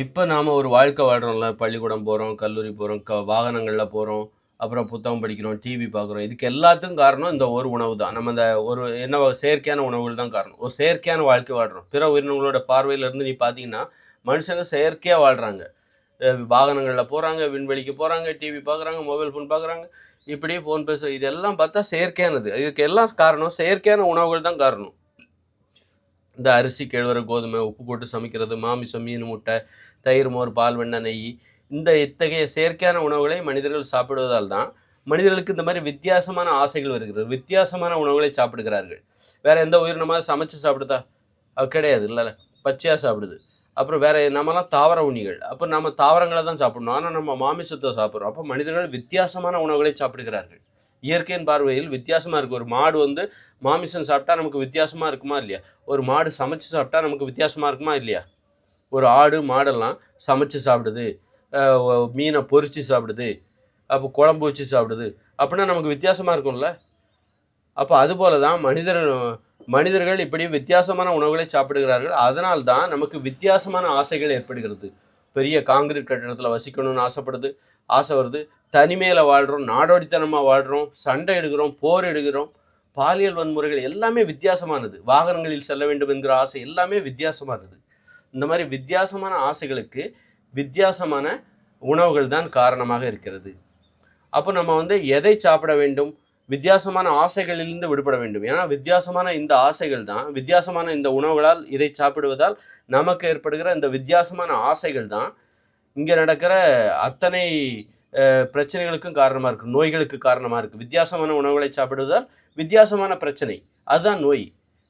இப்போ நாம் ஒரு வாழ்க்கை வாழ்கிறோம்ல, பள்ளிக்கூடம் போகிறோம், கல்லூரி போகிறோம், வாகனங்களில் போகிறோம், அப்புறம் புத்தகம் படிக்கிறோம், டிவி பார்க்குறோம். இதுக்கு எல்லாத்துக்கும் காரணம் இந்த ஒரு உணவு தான். நம்ம இந்த ஒரு செயற்கையான உணவுகள் தான் காரணம். ஒரு செயற்கையான வாழ்க்கை வாழ்கிறோம். பிற உயிரினங்களோட பார்வையிலேருந்து நீ பார்த்தீங்கன்னா, மனுஷங்க செயற்கையா வாழ்றாங்க. வாகனங்களில் போகிறாங்க, விண்வெளிக்கு போகிறாங்க, டிவி பார்க்குறாங்க, மொபைல் ஃபோன் பார்க்குறாங்க, இப்படியே ஃபோன் இதெல்லாம் பார்த்தா செயற்கையானது. இதுக்கு எல்லாம் காரணம் செயற்கையான உணவுகள் தான் காரணம். இந்த அரிசி, கேழ்வரகு, கோதுமை, உப்பு போட்டு சமைக்கிறது, மாமிசம், மீன், முட்டை, தயிர், மோர், பால், வெண்ணெய், நெய், இத்தகைய செயற்கையான உணவுகளை மனிதர்கள் சாப்பிடுவதால் தான் மனிதர்களுக்கு இந்த மாதிரி வித்தியாசமான ஆசைகள் வருகிறது. வித்தியாசமான உணவுகளை சாப்பிடுகிறார்கள். வேற எந்த உயிரினமாவது சமைச்சு சாப்பிடுதா? அது கிடையாது. இல்லை, பச்சையாக சாப்பிடுது. அப்புறம் வேற நம்மலாம் தாவர உண்ணிகள். அப்போ நம்ம தாவரங்களை தான் சாப்பிடணும். ஆனால் நம்ம மாமிசத்தை சாப்பிட்றோம். அப்போ மனிதர்கள் வித்தியாசமான உணவுகளை சாப்பிடுகிறார்கள். இயற்கையின் பார்வையில் வித்தியாசமாக இருக்குது. ஒரு மாடு மாமிசம் சாப்பிட்டா நமக்கு வித்தியாசமாக இருக்குமா இல்லையா? ஒரு மாடு சமைச்சு சாப்பிட்டா நமக்கு வித்தியாசமாக இருக்குமா இல்லையா? ஒரு ஆடு மாடெல்லாம் சமைச்சு சாப்பிடுது, மீனை பொரித்து சாப்பிடுது, அப்போ குழம்பு வச்சு சாப்பிடுது, அப்படின்னா நமக்கு வித்தியாசமாக இருக்கும்ல. அப்போ அதுபோல தான் மனிதர்கள் இப்படி வித்தியாசமான உணவுகளை சாப்பிடுகிறார்கள். அதனால் தான் நமக்கு வித்தியாசமான ஆசைகள் ஏற்படுகிறது. பெரிய காங்கிரீட் கட்டடத்தில் வசிக்கணும்னு ஆசை வருது. தனிமையில் வாழ்கிறோம், நாடோடித்தனமாக வாழ்கிறோம், சண்டை எடுக்கிறோம், போர் எடுக்கிறோம், பாலியல் வன்முறைகள் எல்லாமே வித்தியாசமானது. வாகனங்களில் செல்ல வேண்டும் என்கிற ஆசை எல்லாமே வித்தியாசமானது. இந்த மாதிரி வித்தியாசமான ஆசைகளுக்கு வித்தியாசமான உணவுகள் தான் காரணமாக இருக்கிறது. அப்போ நம்ம எதை சாப்பிட வேண்டும்? வித்தியாசமான ஆசைகளிலிருந்து விடுபட வேண்டும். ஏன்னா வித்தியாசமான இந்த ஆசைகள் தான், வித்தியாசமான இந்த உணவுகளால் இதை சாப்பிடுவதால் நமக்கு ஏற்படுகிற இந்த வித்தியாசமான ஆசைகள் தான் இங்கே நடக்கிற அத்தனை பிரச்சனைகளுக்கும் காரணமாக இருக்குது, நோய்களுக்கு காரணமாக இருக்குது. வித்தியாசமான உணவுகளை சாப்பிடுவதால் வித்தியாசமான பிரச்சனை, அதுதான் நோய்.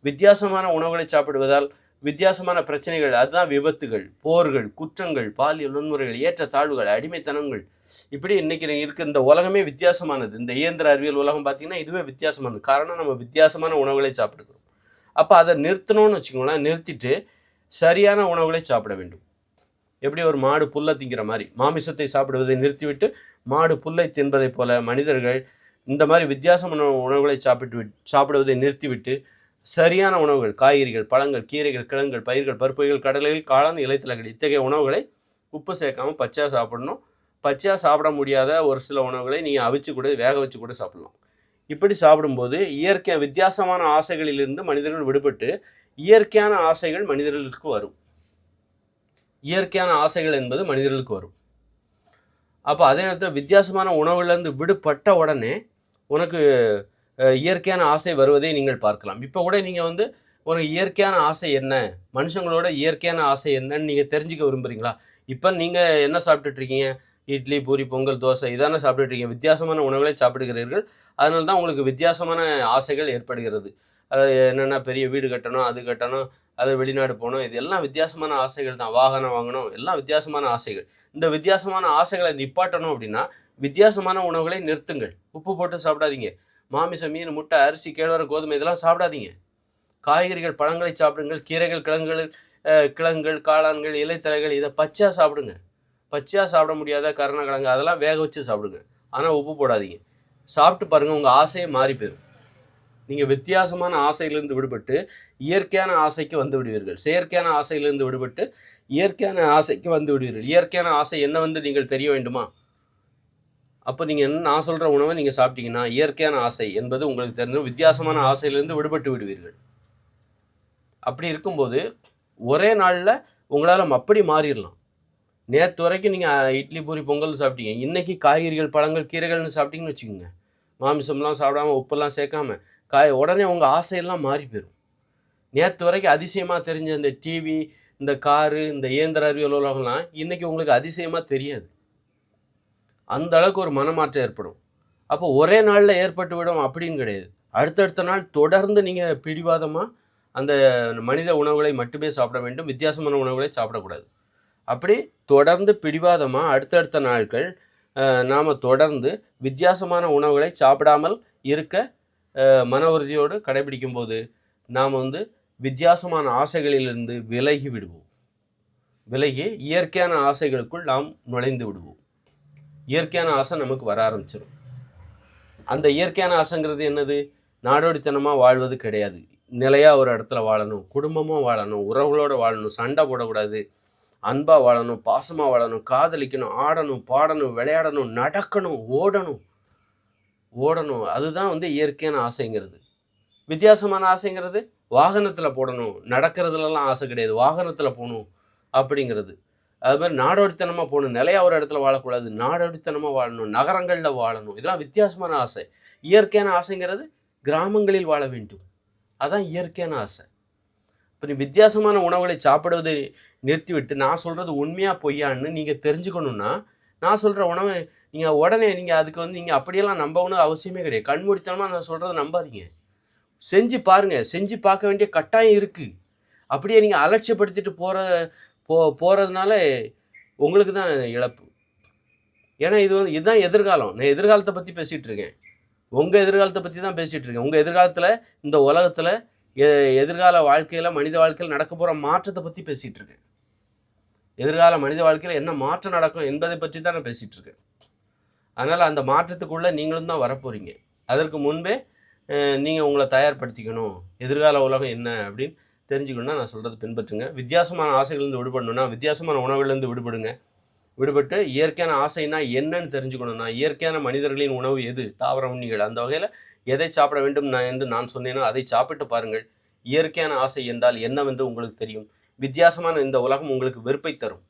வித்தியாசமான உணவுகளை சாப்பிடுவதால் வித்தியாசமான பிரச்சனைகள், அதுதான் விபத்துகள், போர்கள், குற்றங்கள், பாலியல் வன்முறைகள், ஏற்ற தாழ்வுகள், அடிமைத்தனங்கள். இப்படி இன்னைக்கு இருக்க இந்த உலகமே வித்தியாசமானது. இந்த இயந்திர அறிவியல் உலகம் பார்த்தீங்கன்னா இதுவே வித்தியாசமானது. காரணம் நம்ம வித்தியாசமான உணவுகளை சாப்பிடுகிறோம். அப்போ அதை நிறுத்தணும்னு வச்சுக்கோங்களேன். நிறுத்திட்டு சரியான உணவுகளை சாப்பிட வேண்டும். எப்படி ஒரு மாடு புல்லை திங்கிற மாதிரி மாமிசத்தை சாப்பிடுவதை நிறுத்திவிட்டு மாடு புல்லை தின்பதை போல மனிதர்கள் இந்த மாதிரி வித்தியாசமான உணவுகளை சாப்பிடுவதை நிறுத்திவிட்டு சரியான உணவுகள், காய்கறிகள், பழங்கள், கீரைகள், கிழங்குகள், பயிர்கள், பருப்புகள், கடலைகள், காளான், இலைத்தலைகள், இத்தகைய உணவுகளை உப்பு சேர்க்காமல் பச்சையாக சாப்பிடணும். பச்சையாக சாப்பிட முடியாத ஒரு சில உணவுகளை நீங்கள் அவிச்சு கூட வேக வச்சு கூட சாப்பிடலாம். இப்படி சாப்பிடும்போது வித்தியாசமான ஆசைகளிலிருந்து மனிதர்கள் விடுபட்டு இயற்கையான ஆசைகள் மனிதர்களுக்கு வரும். இயற்கையான ஆசைகள் என்பது மனிதர்களுக்கு வரும். அப்போ அதே நேரத்தில் வித்தியாசமான உணவுலேருந்து விடுபட்ட உடனே உனக்கு இயற்கையான ஆசை வருவதை நீங்கள் பார்க்கலாம். இப்போ கூட நீங்கள் உனக்கு இயற்கையான ஆசை என்ன, மனுஷங்களோட இயற்கையான ஆசை என்னன்னு நீங்கள் தெரிஞ்சுக்க விரும்புகிறீங்களா? இப்போ நீங்கள் என்ன சாப்பிட்டுட்ருக்கீங்க? இட்லி, பூரி, பொங்கல், தோசை இதானே சாப்பிட்டுட்ருக்கீங்க. வித்தியாசமான உணவுகளை சாப்பிடுகிறீர்கள். அதனால தான் உங்களுக்கு வித்தியாசமான ஆசைகள் ஏற்படுகிறது. அதாவது என்னென்னா பெரிய வீடு கட்டணும், அது கட்டணும், அது வெளிநாடு போகணும், இது எல்லாம் வித்தியாசமான ஆசைகள் தான். வாகனம் வாங்கணும், எல்லாம் வித்தியாசமான ஆசைகள். இந்த வித்தியாசமான ஆசைகளை நிப்பாட்டணும் அப்படின்னா வித்தியாசமான உணவுகளை நிறுத்துங்கள். உப்பு போட்டு சாப்பிடாதீங்க. மாமிசம், மீன், முட்டை, அரிசி, கேழ்வரகு, கோதுமை இதெல்லாம் சாப்பிடாதீங்க. காய்கறிகள், பழங்களை சாப்பிடுங்கள். கீரைகள், கிழங்குகள், காளான்கள், இலைத்தலைகள் இதை பச்சையாக சாப்பிடுங்க. பச்சையாக சாப்பிட முடியாத கருணக்கிழங்கு அதெல்லாம் வேக வச்சு சாப்பிடுங்க. ஆனால் உப்பு போடாதீங்க. சாப்பிட்டு பாருங்கள், உங்கள் ஆசையே மாறி போயிடும். நீங்கள் வித்தியாசமான ஆசையிலிருந்து விடுபட்டு இயற்கையான ஆசைக்கு வந்து விடுவீர்கள். செயற்கையான ஆசையிலிருந்து விடுபட்டு இயற்கையான ஆசைக்கு வந்து விடுவீர்கள். இயற்கையான ஆசை என்ன நீங்கள் தெரிய வேண்டுமா? அப்போ நீங்கள் நான் சொல்கிற உணவை நீங்கள் சாப்பிட்டீங்கன்னா இயற்கையான ஆசை என்பது உங்களுக்கு தெரிஞ்ச வித்தியாசமான ஆசையிலிருந்து விடுபட்டு விடுவீர்கள். அப்படி இருக்கும்போது ஒரே நாளில் உங்களால் அப்படி மாறிடலாம். நேற்று வரைக்கும் நீங்கள் இட்லி, பூரி, பொங்கல் சாப்பிட்டீங்க. இன்றைக்கி காய்கறிகள், பழங்கள், கீரைகள்னு சாப்பிட்டீங்கன்னு வச்சுக்கோங்க. மாமிசம்லாம் சாப்பிடாமல் உப்பெல்லாம் சேர்க்காம உடனே உங்கள் ஆசையெல்லாம் மாறி போயிடும். நேற்று வரைக்கும் அதிசயமாக தெரிஞ்ச இந்த டிவி, இந்த காரு, இந்த இயந்திர அறிவியல் உலகம்லாம் இன்றைக்கி உங்களுக்கு அதிசயமாக தெரியாது. அந்த அளவுக்கு ஒரு மனமாற்றம் ஏற்படும். அப்போ ஒரே நாளில் ஏற்பட்டு விடும் அப்படின்னு கிடையாது. அடுத்தடுத்த நாள் தொடர்ந்து நீங்கள் பிடிவாதமாக அந்த மனித உணவுகளை மட்டுமே சாப்பிட வேண்டும். வித்தியாசமான உணவுகளை சாப்பிடக்கூடாது. அப்படி தொடர்ந்து பிடிவாதமாக அடுத்தடுத்த நாட்கள் நாம் தொடர்ந்து வித்தியாசமான உணவுகளை சாப்பிடாமல் இருக்க மன உறுதியோடு கடைபிடிக்கும் போது நாம் வித்தியாசமான ஆசைகளிலிருந்து விலகி விடுவோம். விலகி இயற்கையான ஆசைகளுக்குள் நாம் நுழைந்து விடுவோம். இயற்கையான ஆசை நமக்கு வர ஆரம்பிச்சிடும். அந்த இயற்கையான ஆசைங்கிறது என்னது? நாடோடித்தனமாக வாழ்வது கிடையாது. நிலையாக ஒரு இடத்துல வாழணும், குடும்பமாக வாழணும், உறவுகளோடு வாழணும், சண்டை போடக்கூடாது, அன்பா வாழணும், பாசமா வாழணும், காதலிக்கணும், ஆடணும், பாடணும், விளையாடணும், நடக்கணும், ஓடணும். அதுதான் வந்து இயற்கையான ஆசைங்கிறது. வித்தியாசமான ஆசைங்கிறது வாகனத்துல போடணும், நடக்கிறதுலலாம் ஆசை கிடையாது. வாகனத்துல போணும் அப்படிங்கிறது. அது மாதிரி நாடோடித்தனமா போணும், நிலையா ஒரு இடத்துல வாழக்கூடாது, நாடோடித்தனமா வாழணும், நகரங்கள்ல வாழணும். இதெல்லாம் வித்தியாசமான ஆசை. இயற்கையான ஆசைங்கிறது கிராமங்களில் வாழ வேண்டும். அதான் இயற்கையான ஆசை. இப்போ நீ வித்தியாசமான உணவுகளை சாப்பிடுவதை நிறுத்திவிட்டு நான் சொல்கிறது உண்மையா பொய்யான்னு நீங்கள் தெரிஞ்சுக்கணுன்னா, நான் சொல்கிற உணவை நீங்கள் உடனே நீங்கள் அதுக்கு வந்து நீங்கள் அப்படியெல்லாம் நம்பணும்னு அவசியமே கிடையாது. கண்மூடித்தனமாக நான் சொல்கிறத நம்பாதீங்க. செஞ்சு பாருங்கள். செஞ்சு பார்க்க வேண்டிய கட்டாயம் இருக்குது. அப்படியே நீங்கள் அலட்சியப்படுத்திட்டு போகிறதுனால உங்களுக்கு தான் இழப்பு. ஏன்னா இது வந்து இதுதான் எதிர்காலம். நான் எதிர்காலத்தை பற்றி பேசிகிட்டு இருக்கேன். உங்கள் எதிர்காலத்தை பற்றி தான் பேசிகிட்டு இருக்கேன். உங்கள் எதிர்காலத்தில் இந்த உலகத்தில் எதிர்கால வாழ்க்கையில் மனித வாழ்க்கையில் நடக்க போகிற மாற்றத்தை பற்றி பேசிகிட்டு இருக்கேன். எதிர்கால மனித வாழ்க்கையில் என்ன மாற்றம் நடக்கும் என்பதை பற்றி தான் நான் பேசிகிட்டு இருக்கேன். அதனால் அந்த மாற்றத்துக்குள்ளே நீங்களும் தான் வரப்போகிறீங்க. அதற்கு முன்பே நீங்கள் உங்களை தயார்படுத்திக்கணும். எதிர்கால உலகம் என்ன அப்படின்னு தெரிஞ்சுக்கணுன்னா நான் சொல்கிறது பின்பற்றுங்க. வித்தியாசமான ஆசைகள்லேருந்து விடுபடணுன்னா வித்தியாசமான உணவுகள்லேருந்து விடுபடுங்க. விடுபட்டு இயற்கையான ஆசைனா என்னன்னு தெரிஞ்சுக்கணும்னா இயற்கையான மனிதர்களின் உணவு எது? தாவர உண்ணிகள். அந்த வகையில் எதை சாப்பிட வேண்டும் என்று நான் சொன்னேனோ அதை சாப்பிட்டு பாருங்கள். இயற்கையான ஆசை என்றால் என்னவென்று உங்களுக்கு தெரியும். வித்தியாசமான இந்த உலகம் உங்களுக்கு வெறுப்பை தரும்.